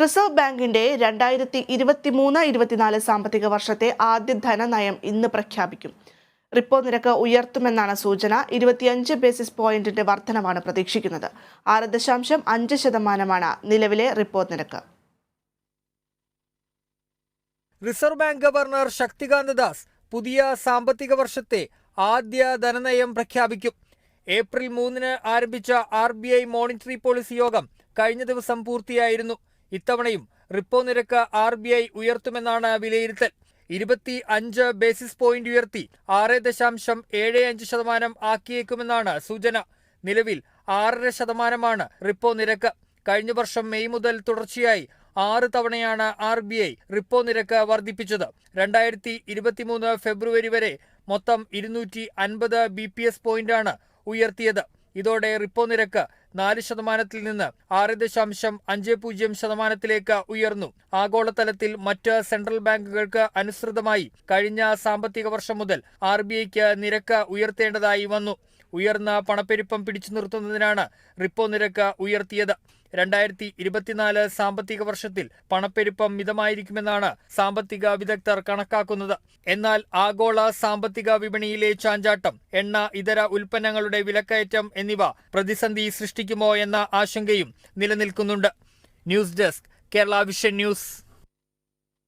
Reserve ബാങ്കിന്റെ 2023-24 സാമ്പത്തിക വർഷത്തെ ആദ്യ ധനനയം ഇന്ന് പ്രഖ്യാപിക്കും. റിപ്പോ നിരക്ക് ഉയർത്തുമെന്നാണ് സൂചന. 25 ബേസിസ് പോയിന്റിന്റെ വർധനവാണ് പ്രതീക്ഷിക്കുന്നത്. 6.5% നിലവിലെ റിപ്പോ നിരക്ക്. Reserve bank governor Shaktikanta Das പുതിയ സാമ്പത്തിക വർഷത്തെ ആദ്യ ധനനയം പ്രഖ്യാപിക്കും. ഏപ്രിൽ 3 ആരംഭിച്ച RBI മോണിറ്ററി പോളിസി യോഗം കഴിഞ്ഞ ദിവസം പൂർത്തിയായിരുന്നു. ഇത്തവണയും റിപ്പോ നിരക്ക് RBI ഉയർത്തുമെന്നാണ് വിലയിരുത്തൽ. 25 ബേസിസ് പോയിന്റ് ഉയർത്തി 6.75% ആക്കിയേക്കുമെന്നാണ് സൂചന. നിലവിൽ 6.5% റിപ്പോ നിരക്ക്. കഴിഞ്ഞ വർഷം മെയ് മുതൽ തുടർച്ചയായി 6 തവണയാണ് RBI റിപ്പോ നിരക്ക് വർദ്ധിപ്പിച്ചത്. 2023 ഫെബ്രുവരി വരെ മൊത്തം 250 BPS പോയിന്റാണ് ഉയർത്തിയത്. ഇതോടെ റിപ്പോ നിരക്ക് 4% നിന്ന് 6.50% ഉയർന്നു. ആഗോളതലത്തിൽ മറ്റ് സെൻട്രൽ ബാങ്കുകൾക്ക് അനുസൃതമായി കഴിഞ്ഞ സാമ്പത്തിക വർഷം മുതൽ RBIക്ക് നിരക്ക് ഉയർത്തേണ്ടതായി വന്നു. ഉയർന്ന പണപ്പെരുപ്പം പിടിച്ചു നിർത്തുന്നതിനാണ് റിപ്പോ നിരക്ക് ഉയർത്തിയത്. 2024 സാമ്പത്തിക വർഷത്തിൽ പണപ്പെരുപ്പം മിതമായിരിക്കുമെന്നാണ് സാമ്പത്തിക വിദഗ്ധർ കണക്കാക്കുന്നത്. എന്നാൽ ആഗോള സാമ്പത്തിക വിപണിയിലെ ചാഞ്ചാട്ടം, എണ്ണ, ഇതര ഉൽപ്പന്നങ്ങളുടെ വിലക്കയറ്റം എന്നിവ പ്രതിസന്ധി സൃഷ്ടിക്കുമോ എന്ന ആശങ്കയും നിലനിൽക്കുന്നുണ്ട്. News desk, Kerala vision news.